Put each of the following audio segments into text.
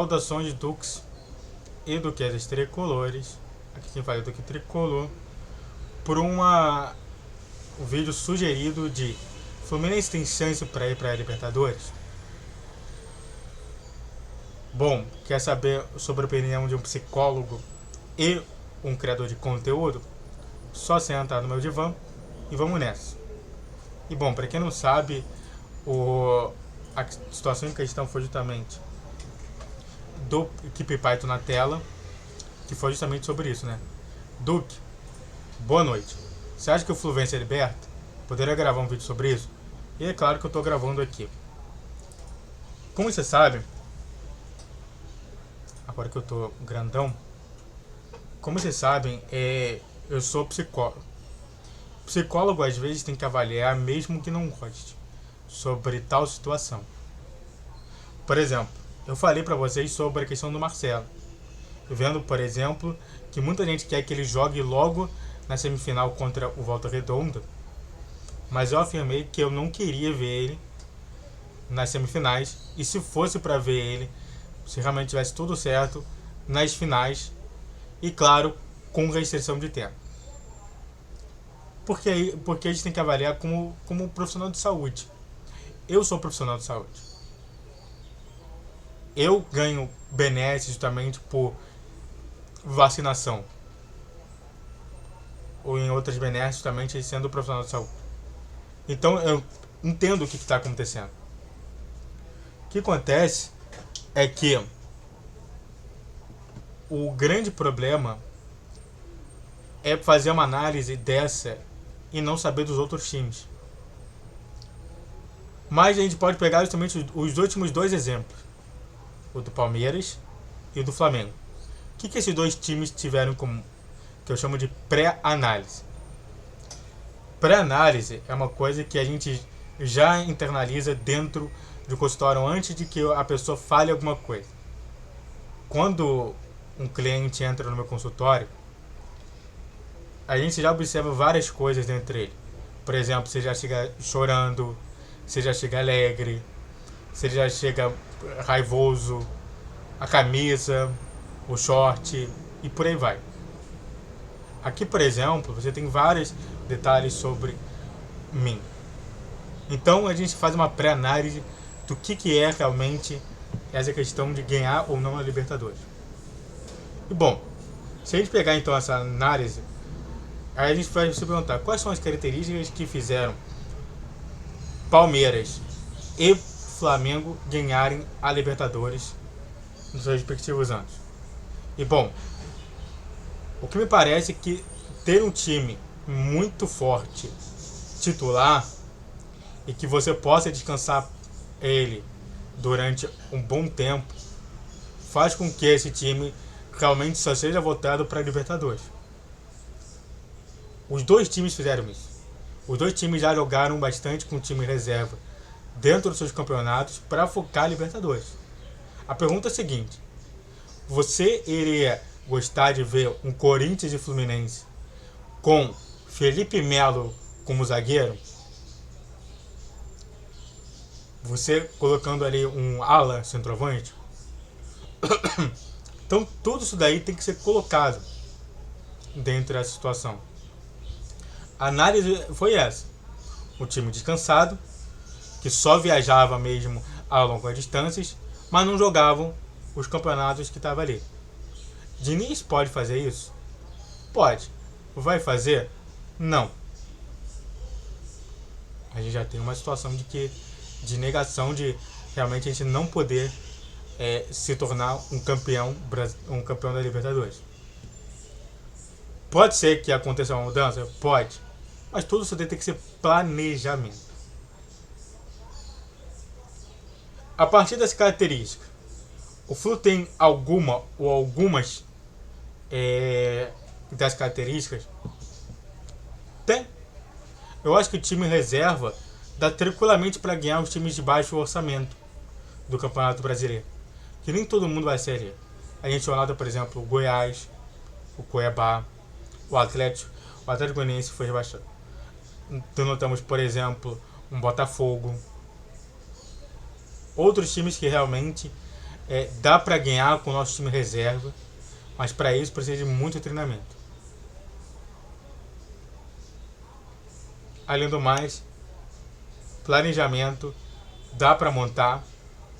Saudações Dux e Duquesas Tricolores. Aqui quem fala é o Duque Tricolor. Por um vídeo sugerido de Fluminense tem chance para ir para a Libertadores? Bom, quer saber sobre a opinião de um psicólogo e um criador de conteúdo? Só sentar no meu divã e vamos nessa. E bom, para quem não sabe, a situação em questão foi justamente do Equipe Python na tela, que foi justamente sobre isso, né? Duque, boa noite. Você acha que o Fluminense é liberto? Poderia gravar um vídeo sobre isso? E é claro que eu estou gravando aqui. Como você sabe, agora que eu estou grandão, como vocês sabem, eu sou psicólogo. Psicólogo às vezes tem que avaliar, mesmo que não goste, sobre tal situação. Por exemplo, eu falei para vocês sobre a questão do Marcelo, vendo, por exemplo, que muita gente quer que ele jogue logo na semifinal contra o Volta Redonda, mas eu afirmei que eu não queria ver ele nas semifinais, e se fosse para ver ele, se realmente tivesse tudo certo, nas finais, e claro, com restrição de tempo. Porque a gente tem que avaliar como profissional de saúde. Eu sou profissional de saúde. Eu ganho benesses justamente por vacinação. Ou em outras benesses justamente sendo profissional de saúde. Então eu entendo o que está acontecendo. O que acontece é que o grande problema é fazer uma análise dessa e não saber dos outros times. Mas a gente pode pegar justamente os últimos dois exemplos, o do Palmeiras e o do Flamengo. O que esses dois times tiveram em comum? Que eu chamo de pré-análise. Pré-análise é uma coisa que a gente já internaliza dentro do consultório antes de que a pessoa fale alguma coisa. Quando um cliente entra no meu consultório, a gente já observa várias coisas dentro dele. Por exemplo, você já chega chorando, você já chega alegre, você já chega raivoso, a camisa, o short e por aí vai. Aqui, por exemplo, você tem vários detalhes sobre mim. Então a gente faz uma pré-análise do que é realmente essa questão de ganhar ou não a Libertadores. E bom, se a gente pegar então essa análise, aí a gente vai se perguntar quais são as características que fizeram Palmeiras e Flamengo ganharem a Libertadores nos seus respectivos anos. E bom, o que me parece é que ter um time muito forte, titular, e que você possa descansar ele durante um bom tempo, faz com que esse time realmente só seja voltado para a Libertadores. Os dois times fizeram isso. Os dois times já jogaram bastante com o time reserva dentro dos seus campeonatos para focar a Libertadores. A pergunta é a seguinte: você iria gostar de ver um Corinthians e Fluminense com Felipe Melo como zagueiro? Você colocando ali um ala centroavante? Então tudo isso daí tem que ser colocado dentro dessa situação. A análise foi essa: o time descansado, que só viajava mesmo a longas distâncias, mas não jogavam os campeonatos que estavam ali. Diniz pode fazer isso? Pode. Vai fazer? Não. A gente já tem uma situação de negação de realmente a gente não poder se tornar um campeão da Libertadores. Pode ser que aconteça uma mudança? Pode. Mas tudo isso tem que ser planejamento. A partir das características, o Flu tem alguma ou algumas das características? Tem. Eu acho que o time reserva dá tranquilamente para ganhar os times de baixo orçamento do Campeonato Brasileiro. Que nem todo mundo vai ser ali. A gente olha, por exemplo, o Goiás, o Cuiabá, o Atlético Goianiense foi rebaixado. Então notamos, por exemplo, um Botafogo. Outros times que realmente dá para ganhar com o nosso time reserva, mas para isso precisa de muito treinamento. Além do mais, planejamento dá para montar,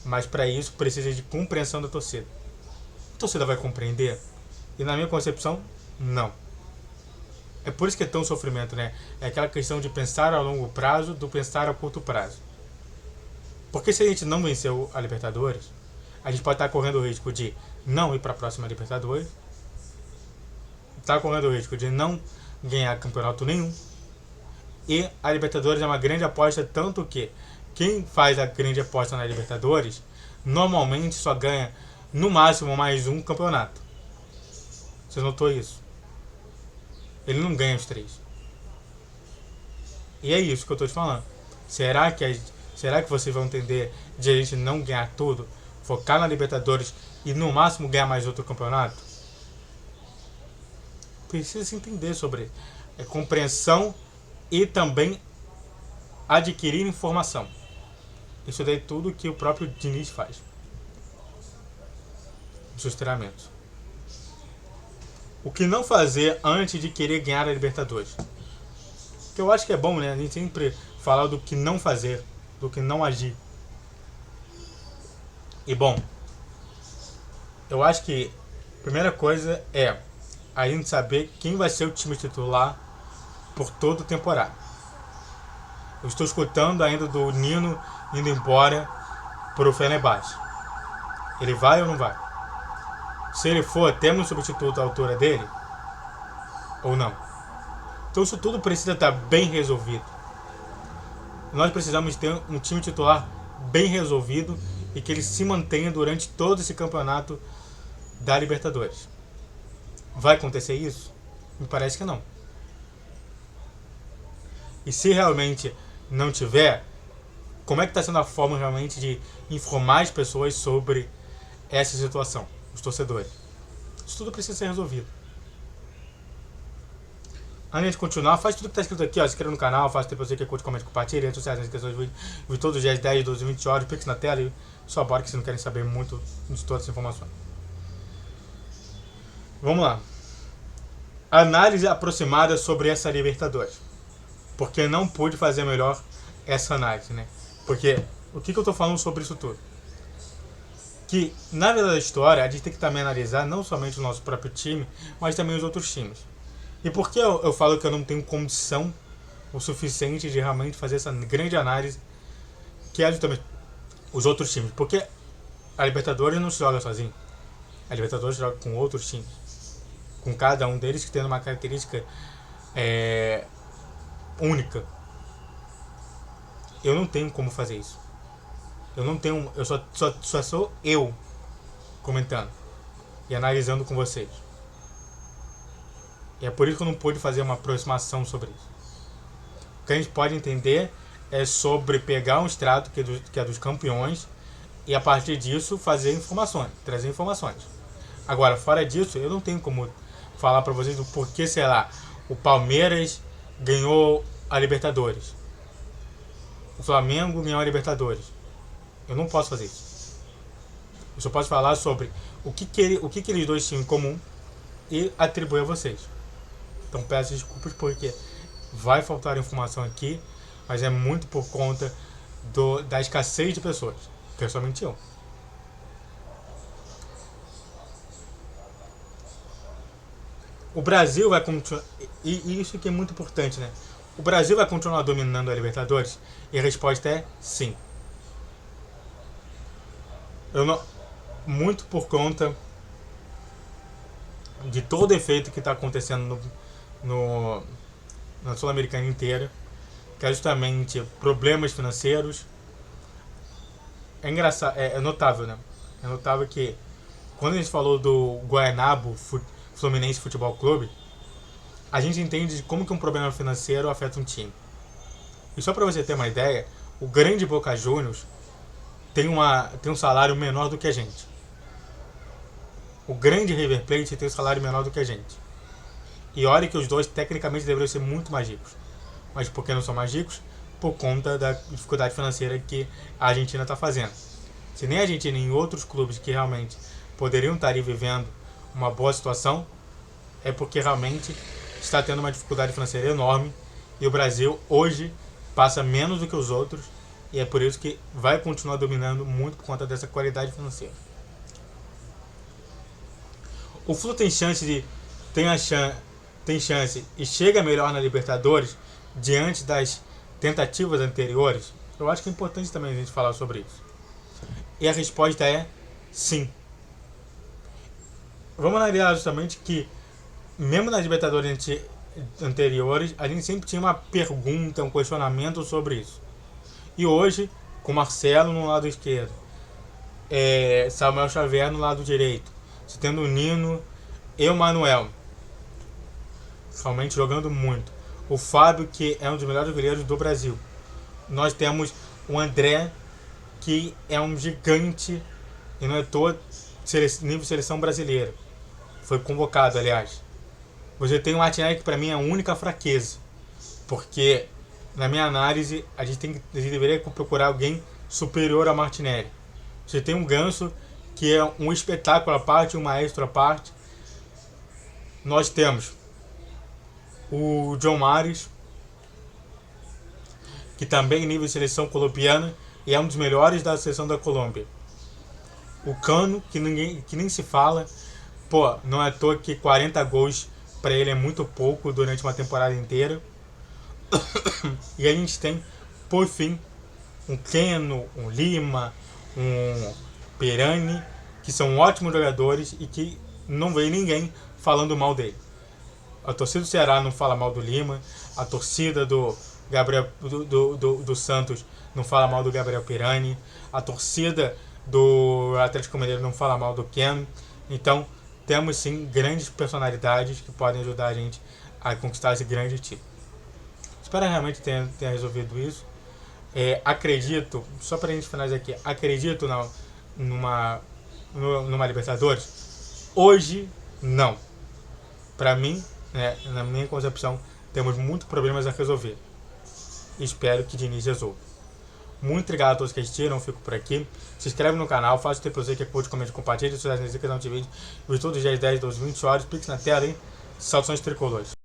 mas para isso precisa de compreensão da torcida. A torcida vai compreender? E na minha concepção, não. É por isso que é tão sofrimento, né? É aquela questão de pensar a longo prazo do pensar a curto prazo. Porque se a gente não venceu a Libertadores, a gente pode estar correndo o risco de não ir para a próxima Libertadores, está correndo o risco de não ganhar campeonato nenhum, e a Libertadores é uma grande aposta, tanto que quem faz a grande aposta na Libertadores normalmente só ganha no máximo mais um campeonato. Você notou isso? Ele não ganha os 3. E é isso que eu estou te falando. Será que vocês vão entender de a gente não ganhar tudo, focar na Libertadores e no máximo ganhar mais outro campeonato? Precisa se entender sobre compreensão e também adquirir informação. Isso daí é tudo que o próprio Diniz faz. Os seus treinamentos. O que não fazer antes de querer ganhar a Libertadores? Que eu acho que é bom, né? A gente sempre falar do que não fazer, do que não agir. E bom, eu acho que a primeira coisa é a gente saber quem vai ser o time titular por toda a temporada. Eu estou escutando ainda do Nino indo embora para o Fenerbahçe. Ele vai ou não vai? Se ele for, temos um substituto à altura dele? Ou não? Então isso tudo precisa estar bem resolvido. Nós precisamos ter um time titular bem resolvido e que ele se mantenha durante todo esse campeonato da Libertadores. Vai acontecer isso? Me parece que não. E se realmente não tiver, como é que está sendo a forma realmente de informar as pessoas sobre essa situação, os torcedores? Isso tudo precisa ser resolvido. Antes de continuar, faz tudo que está escrito aqui, ó, se inscreva no canal, faça tempo você que curte, comente, compartilhe, redes sociais, inscrições de vídeo todos os dias, 10, 12, 20 horas, pix na tela e só bora que vocês não querem saber muito de todas as informações. Vamos lá. Análise aproximada sobre essa Libertadores. Porque não pude fazer melhor essa análise, né? Porque o que eu tô falando sobre isso tudo? Que, na verdade da história, a gente tem que também analisar não somente o nosso próprio time, mas também os outros times. E por que eu falo que eu não tenho condição o suficiente de realmente fazer essa grande análise, que é justamente os outros times? Porque a Libertadores não se joga sozinho. A Libertadores joga com outros times. Com cada um deles que tendo uma característica única. Eu não tenho como fazer isso. Eu só sou eu comentando e analisando com vocês. E é por isso que eu não pude fazer uma aproximação sobre isso. O que a gente pode entender é sobre pegar um extrato que é dos campeões e a partir disso fazer informações, trazer informações. Agora, fora disso, eu não tenho como falar para vocês do porquê, sei lá, o Palmeiras ganhou a Libertadores. O Flamengo ganhou a Libertadores. Eu não posso fazer isso. Eu só posso falar sobre o que eles dois tinham em comum e atribuir a vocês. Então peço desculpas porque vai faltar informação aqui, mas é muito por conta da escassez de pessoas, que é somente eu. O Brasil vai continuar, e isso que é muito importante, né? O Brasil vai continuar dominando a Libertadores? E a resposta é sim. Muito por conta de todo o efeito que está acontecendo na Sul-Americana inteira, que é justamente problemas financeiros. É engraçado, é notável, né? É notável que quando a gente falou do Guaianabo Fluminense Futebol Clube, a gente entende como que um problema financeiro afeta um time. E só para você ter uma ideia, o grande Boca Juniors tem um salário menor do que a gente. O grande River Plate tem um salário menor do que a gente. E olha que os dois tecnicamente deveriam ser muito mais ricos. Mas por que não são mais ricos? Por conta da dificuldade financeira que a Argentina está fazendo. se nem a Argentina nem outros clubes que realmente poderiam estar aí vivendo uma boa situação, é porque realmente está tendo uma dificuldade financeira enorme e o Brasil hoje passa menos do que os outros e é por isso que vai continuar dominando muito por conta dessa qualidade financeira. O Flu tem chance e chega melhor na Libertadores diante das tentativas anteriores? Eu acho que é importante também a gente falar sobre isso. E a resposta é sim. Vamos analisar justamente que, mesmo nas Libertadores anteriores, a gente sempre tinha uma pergunta, um questionamento sobre isso. E hoje, com Marcelo no lado esquerdo, Samuel Xavier no lado direito, você tendo o Nino e o Manuel, realmente jogando muito. O Fábio, que é um dos melhores goleiros do Brasil. Nós temos o André, que é um gigante e não é todo nível seleção brasileira. Foi convocado, aliás. Você tem o Martinelli, que para mim é a única fraqueza. Porque, na minha análise, a gente deveria procurar alguém superior a Martinelli. Você tem um Ganso, que é um espetáculo à parte, um maestro à parte. Nós temos o John Mares, que também é nível de seleção colombiana e é um dos melhores da seleção da Colômbia. O Cano, que nem se fala. Pô, não é à toa que 40 gols para ele é muito pouco durante uma temporada inteira. E a gente tem, por fim, um Keno, um Lima, um Pirani, que são ótimos jogadores e que não veio ninguém falando mal dele. A torcida do Ceará não fala mal do Lima, a torcida do Gabriel do Santos não fala mal do Gabriel Pirani, a torcida do Atlético Mineiro não fala mal do Ken. Então temos sim grandes personalidades que podem ajudar a gente a conquistar esse grande título. Espero realmente tenha resolvido isso. Acredito, só para a gente finalizar aqui, acredito numa Libertadores? Hoje não. Para mim, na minha concepção, temos muitos problemas a resolver. Espero que Diniz resolva. Muito obrigado a todos que assistiram, fico por aqui. Se inscreve no canal, faça o teu prazer que é curte, comente, compartilhe, se vocês não vídeo, todos os dias 10, 12, 20 horas, pix na tela, hein? Saudações tricolores.